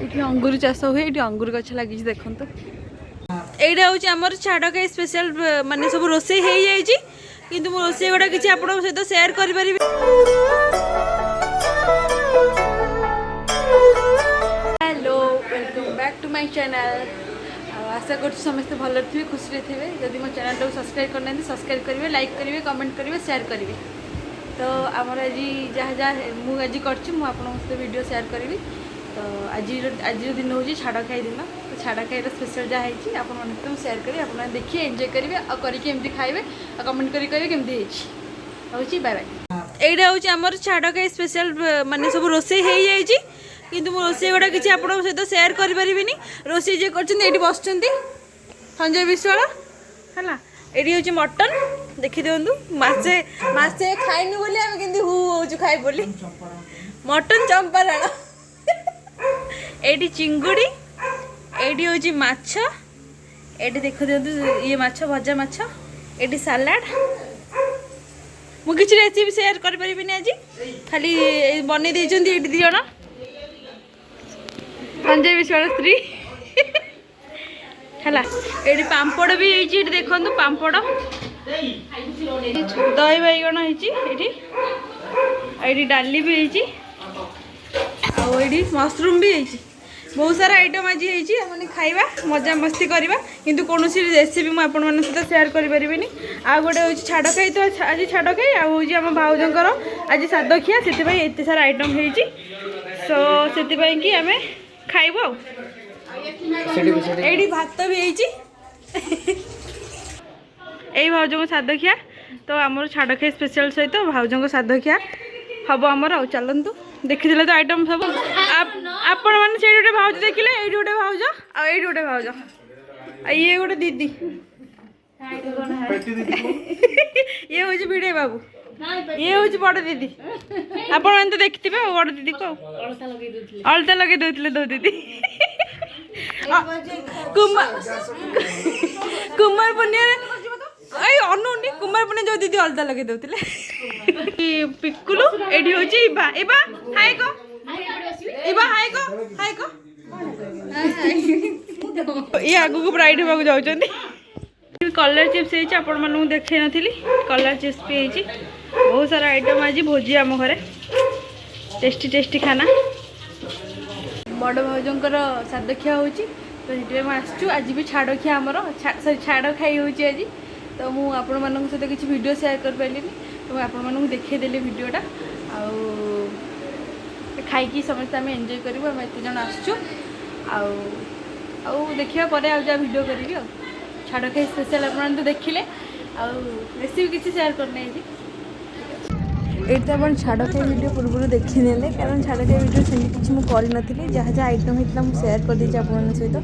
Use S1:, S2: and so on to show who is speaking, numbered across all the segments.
S1: ये अंगूर चाष हुए ये अंगूर गछ लगी देखो यहाँ हूँ आमर छाड़ खाई स्पेशल माने सब रोसे हो जाइए किंतु मो रोसे गुड़ा किसी आप सहित सेयार कर hello welcome back to my channel. आशा कर समस्ते भल थे खुशी थे जदि मो चैनल को सब्सक्राइब करना सब्सक्राइब करेंगे लाइक करेंगे कमेंट करेंगे शेयर करेंगे। तो आमर आज जहाँ जहाँ मुझे कर वीडियो शेयर करी। तो आज दिन हूँ छाड़ खाई दिन तो छाड़ खाई स्पेशल जहाँ है आपको शेयर करी आप देखिए एंजॉय करेंगे और करके खाइबे और कमेंट करेंगे केमती हूँ बाय बाय। यहाँ हूँ आमर छाड़ खाई स्पेशल माने सब रोसे हो जाइए किंतु मो रोसे गुड़ा किसी आप सहित सेयार करें रोसे जी कर बस संजय विश्वाल है ये हूँ मटन देखी दिंतु मसे मसे खाइनु बोली आम के हु हो खाई बोली मटन चंपारण ये चिंगुड़ी ये हूँ माछ ये देख दिंतु ये माछ भजा माछ ये सालाड मुझे किसी रेसिपी सेयार करें आज खाली बन दे दी जन संजय विश्वाल स्त्री है ये पापड़ भी ये देखो पापड़ दही बैगण ये डाली भी है मशरूम भी है बहुत सारा आइटम आज मैंने खाइबा मजा मस्ती करवा किंतु कौन रेसिपी मुझे सहित सेयार करें आ गोटे हूँ छाड़ खाई तो आज छाड़ खाई आम भाउजर आज साद खिया से एत सारा आइटम हो सो से आम खाइब ये भात भी यही भाउज को साद खिया तो आमर छाड़ खाई स्पेशल सहित भाउज को साद खिया हम आमर आ चलतु देखीदे तो आइटम सब आपण मैंने से गोटे भाउज देखिले ये गोटे भाउज आई गोटे भाउज ये गोटे दीदी ये हूँ भिड़े बाबू ये हूँ बड़ दीदी आपण मैंने तो देखिथे बड़ दीदी को अलता लगे दे दो दीदी कुमार पुनिया अनुनी कुमार पुनिया जो दीदी अलता लगे दे पिकुलु एडी होची इबा इबा हाय को इबा हाय को ये आगु को ब्राइड होगा जाउछंती कलर चिप्स है आपण मानू देखे नथिली कलर चिप्स भी है बहुत सारा आइटम आज भोजी आम घरे टेस्टी टेस्टी खाना बड़ भाउजंकर साद खिया होची तो हिटवे म आसचु आज भी छाड़ खिया हमर सॉरी छाड़ खाई होची आज तो मु आपण मानन सहित किछि वीडियो शेयर कर पैलिनी तो आपण मानन देखै देले वीडियोटा खाई समस्त आम एंजॉय करूँ आम एत जन आसचु देखा पर जा वीडियो करी छाड़ खाई स्पेशल आप तो देखिले रेसिपी किसी शेयर करना है ये तो आप छाड़ खाई वीडियो पूर्व देखने कारण छाड़ खाई वीडियो से किसी मुझे करी जहाँ जहाँ आइटम होता मुझे सेयार कर देती आप सहित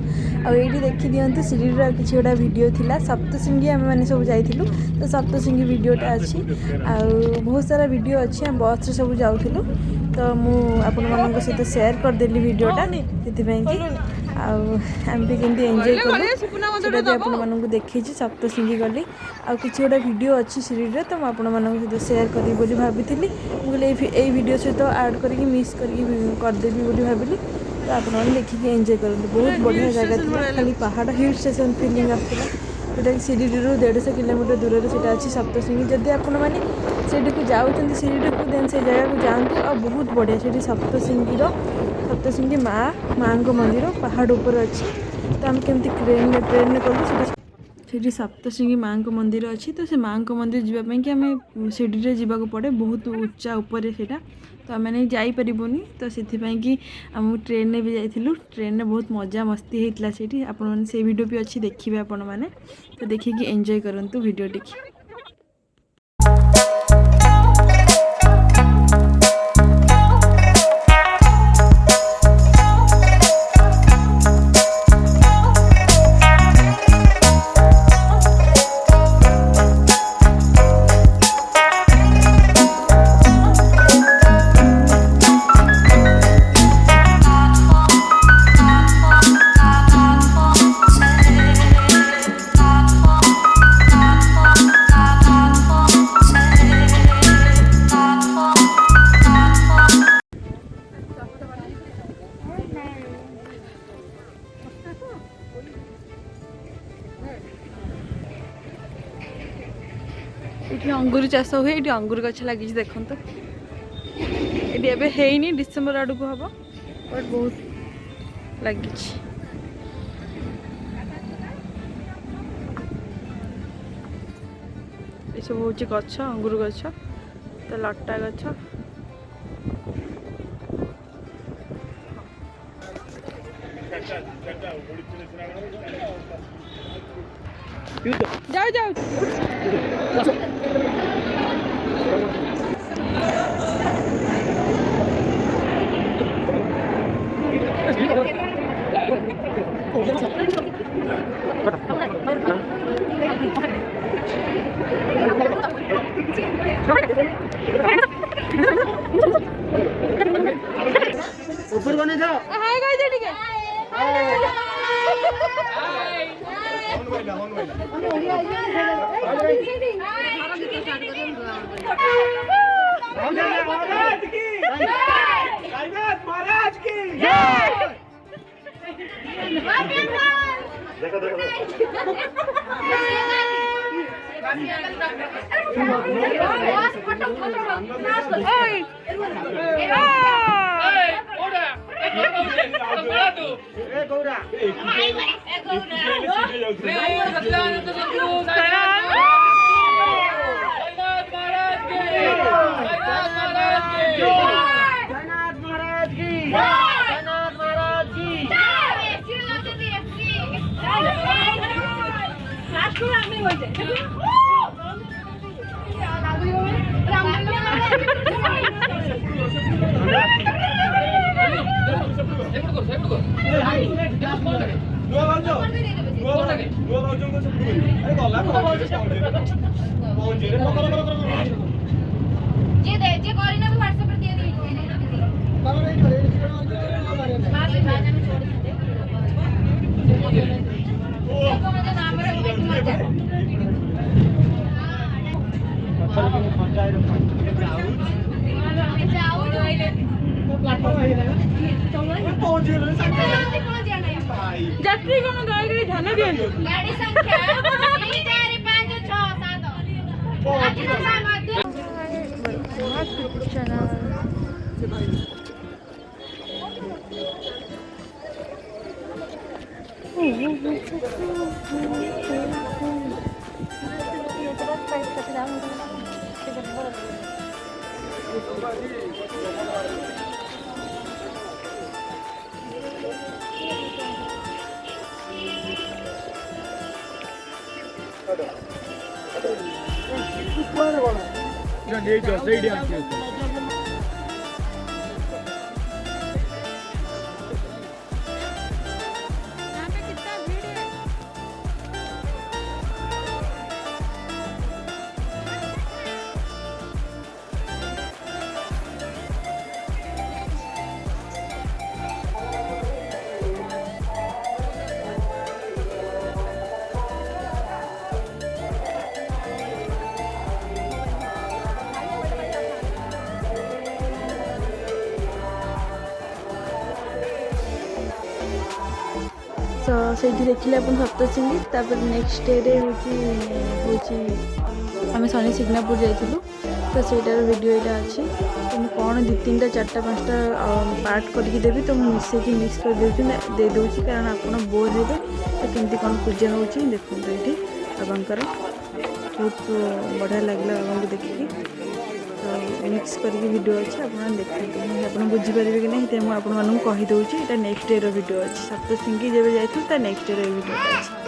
S1: आईटी देखी दिंतु सीरीर किसी गोटा वीडियो थिला सप्तशृंगी आम मैंने सब जाइलु तो सप्तशृंगी वीडियोटा अच्छी बहुत सारा वीडियो अच्छी आम बस सब जाऊँ तो मुझे सहित सेयार करदेली वीडियोटा से आम भी केमती एंजॉय करूँ आपको देखी सप्तशृंगी गली आउ कि गोटे वीडियो अच्छी सीरीज तो मुझे सेयार करी बोली भाभी मुझे वीडियो सहित ऐड करके मिक्स करदेवी बोली भाविली तो आप देखिए एंजॉय करेंगे बहुत बढ़िया जगह था खाली पहाड़ हिल स्टेशन फीलिंग आसला जोटा कि सीरीडू 150 किलोमीटर दूर से अच्छी सप्तशृंगी जदि आपण मैंने को जाऊँ सीरीडू को देन से जगह को जातु आ बहुत बढ़िया से सप्तशृंगी माँ को मंदिर पहाड़ ऊपर अच्छी तो आम केमती ट्रेन में कलु से सप्तशृंगी माँ को मंदिर अच्छी तो से माँ को मंदिर जावाई कि आम सीढ़ी जावाक पड़े बहुत उच्चा ऊपर से तो आम मैंने जापरूनी तो से कि आम ट्रेन में भी जाइलु ट्रेन में बहुत मजा मस्ती होता है आपण से वीडियो भी अच्छी देखिए आपण मैंने तो देखिए एंजॉय करूँ वीडियो टी। ये अंगूर चाष हुए ये अंगूर गछ लगी देखो ये एबे हैनी डिसेम्बर आड़ को हम बट बहुत लगी ये सब हूँ गछ अंगूर गछ तो लटा गछ जाओ जाओ
S2: ऊपर बने जाओ
S1: हाय गाइस ठीक है
S2: महाराज की देखो
S1: যাত্রী কোন দয়া করে ধ্যান দিয়েন
S3: গাড়ি সংখ্যা 3 4 5 6
S1: तो से देखिले अपन सप्तशृंगी तापर नेक्स्ट डे हूँ आम शनि सिग्नापुर जाइलु तो सहीटार वीडियो यहाँ अच्छी तो मुझे कौन 2 3 4 5 पार्ट करके देवी तो मुझे मिक्स कर दे दूसरी कारण आप बोर हे तो केमती कौन पूजा हो देखो ये बाबांकर बहुत बढ़िया लगे बाबा को देखिए तो मिक्स करके वीडियो अच्छे आप देखते आप बुझीपारे कि नहीं मुझे आपको कहीदे यहाँ नेक्स्ट डे वीडियो अच्छे सप्तशृंगी जब जाइए नेक्स्ट डे वीडियो अच्छे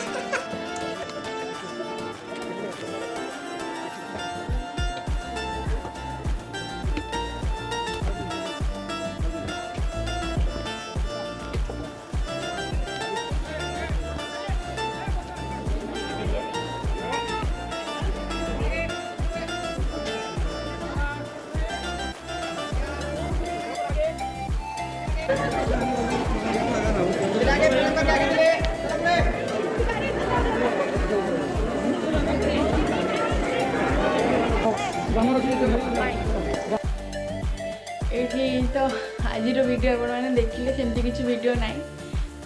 S1: ये तो आज वीडियो आपने देखिले सेमती किसी वीडियो ना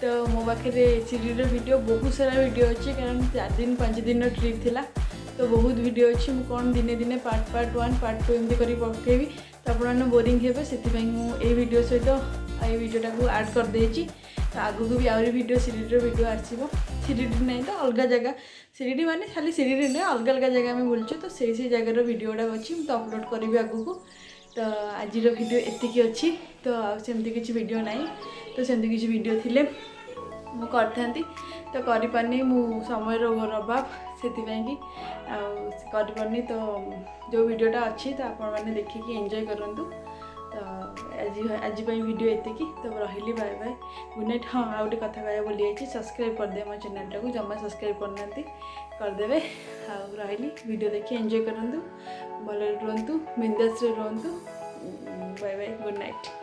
S1: तो मो पाखे सीरीज वीडियो बहुत सारा वीडियो अच्छे कारण 4 दिन 5 दिन ट्रिप थिला तो बहुत वीडियो अच्छी मु कौन दिने दिने पार्ट 1 पार्ट 2 एमती करी पकेबी तो आपने बोरिंग हे से वीडियो सहित ये वीडियोटा को ऐड कर देची तो आगू को भी आहरी वीडियो सिरीडी वीडियो आसो सिरीडी नहीं तो अलग जगह सिरीडी माने खाली सिरीडी नहीं अलग अलग जगह में बुलूँ तो से जगार वीडियोटा अच्छी तो अपलोड करी आगू को तो आज वीडियो एतिकी अच्छी तो सेमती किसी वीडियो नहीं तो सेमती किसी वीडियो थिले मु करथांती तो करि पानी मु समय अभाव से करि पानी तो जो वीडियोटा अच्छी तो आपण मैंने देखिए एंजॉय करंतु तो आज वीडियो एतिकी तो रही बाय बाय गुड नाइट। हाँ आ गए कथा कह बोली सब्सक्राइब करदे मो चैनल को जमा सब्सक्राइब करना करदे रही वीडियो देखिए एंजॉय करंतु भल रुहतु बिंदास रुहतु बाय बाय गुड नाइट।